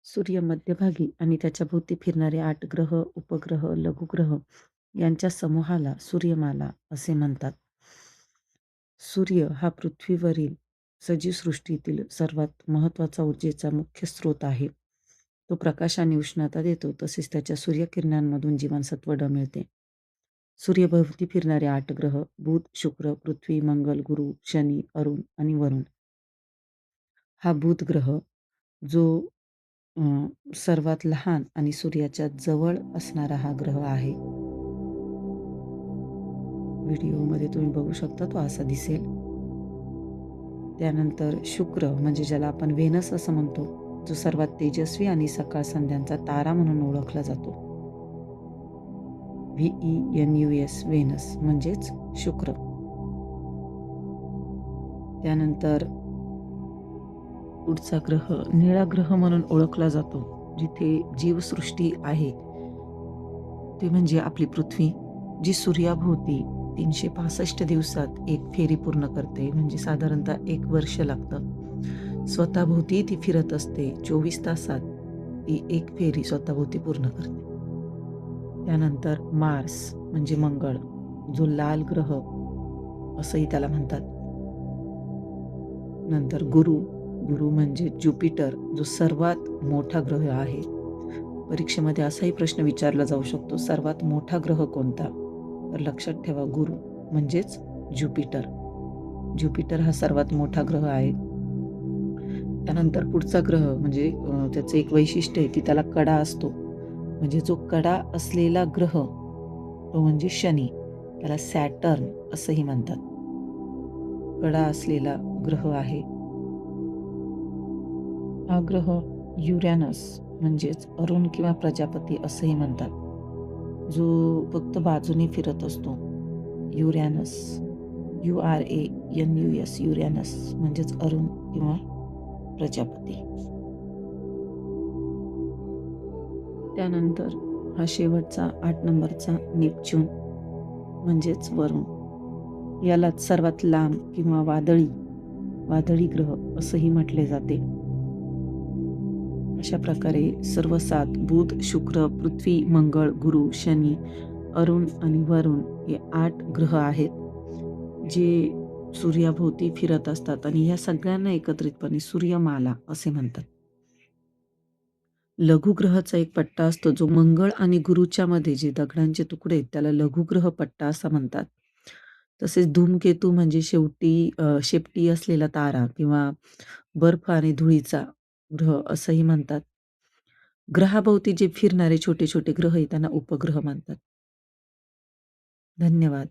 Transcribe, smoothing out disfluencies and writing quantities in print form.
सूर्य मध्यभागी आणि त्याच्या भोवती फिरणारे 8 ग्रह, उपग्रह, लघुग्रह यांच्या समूहाला सूर्यमाला असे म्हणतात. सूर्य हा पृथ्वीवरील सजीव सृष्टीतील सर्वात महत्त्वाचा ऊर्जेचा मुख्य स्रोत आहे. तो प्रकाश आणि उष्णता देतो, तसेच त्याच्या सूर्यकिरणांमधून जीवनसत्व मिळते. सूर्यभोवती फिरणारे 8 ग्रह बुध, शुक्र, पृथ्वी, मंगळ, गुरु, शनी, अरुण आणि वरुण. हा बुध ग्रह जो अ, सर्वात लहान आणि सूर्याच्या जवळ असणारा हा ग्रह आहे. व्हिडिओमध्ये तुम्ही बघू शकता तो असा दिसेल. त्यानंतर शुक्र म्हणजे ज्याला आपण व्हेनस असं म्हणतो, जो सर्वात तेजस्वी आणि सकाळ संध्यांचा तारा म्हणून ओळखला जातो. व्हेनस व्हेनस म्हणजेच शुक्र. त्यानंतर पुढचा ग्रह निळा ग्रह म्हणून ओळखला जातो, जिथे जीवसृष्टी आहे. ते म्हणजे आपली पृथ्वी, जी सूर्याभोवती 365 दिवसात एक फेरी पूर्ण करते, म्हणजे साधारणतः 1 वर्ष लागतं. स्वतःभोवती ती फिरत असते. 24 तासात ती एक फेरी स्वतःभोवती पूर्ण करते. त्यानंतर मार्स म्हणजे मंगळ, जो लाल ग्रह असंही त्याला म्हणतात. नंतर गुरु, गुरु म्हणजे ज्युपिटर, जो सर्वात मोठा ग्रह आहे. परीक्षेमध्ये असाही प्रश्न विचारला जाऊ शकतो, सर्वात मोठा ग्रह कोणता? तर लक्षात ठेवा गुरु म्हणजेच ज्युपिटर. ज्युपिटर हा सर्वात मोठा ग्रह आहे. त्यानंतर पुढचा ग्रह म्हणजे त्याचं एक वैशिष्ट्य आहे की त्याला कडा असतो. म्हणजे जो कडा असलेला ग्रह तो म्हणजे शनी. त्याला सॅटर्न असंही म्हणतात. कडा असलेला ग्रह आहे. हा ग्रह युरॅनस म्हणजेच अरुण किंवा प्रजापती असंही म्हणतात, जो फक्त बाजूने फिरत असतो. युरॅनस, URANUS युरॅनस म्हणजेच अरुण किंवा प्रजापती. त्यानंतर हा शेवटचा 8 नंबरचा नेपच्यून म्हणजेच वरुण. यालाच सर्वात लांब किंवा वादळी ग्रह असंही म्हटले जाते. अशा प्रकारे सर्व 7 बुध, शुक्र, पृथ्वी, मंगळ, गुरु, शनी, अरुण आणि वरुण हे 8 ग्रह आहेत, जे सूर्याभोवती फिरत असतात आणि या सगळ्यांना एकत्रितपणे सूर्यमाला असे म्हणतात. लघुग्रहाचा एक पट्टा असतो, जो मंगळ आणि गुरूच्या मध्ये जे दगडांचे तुकडे आहेत, त्याला लघुग्रह पट्टा असं म्हणतात. तसेच धूमकेतू म्हणजे शेपटी असलेला तारा किंवा बर्फ आणि धुळीचा ग्रह असंही म्हणतात. ग्रहाभोवती जे फिरणारे छोटे-छोटे ग्रह आहेत, त्यांना उपग्रह म्हणतात. धन्यवाद.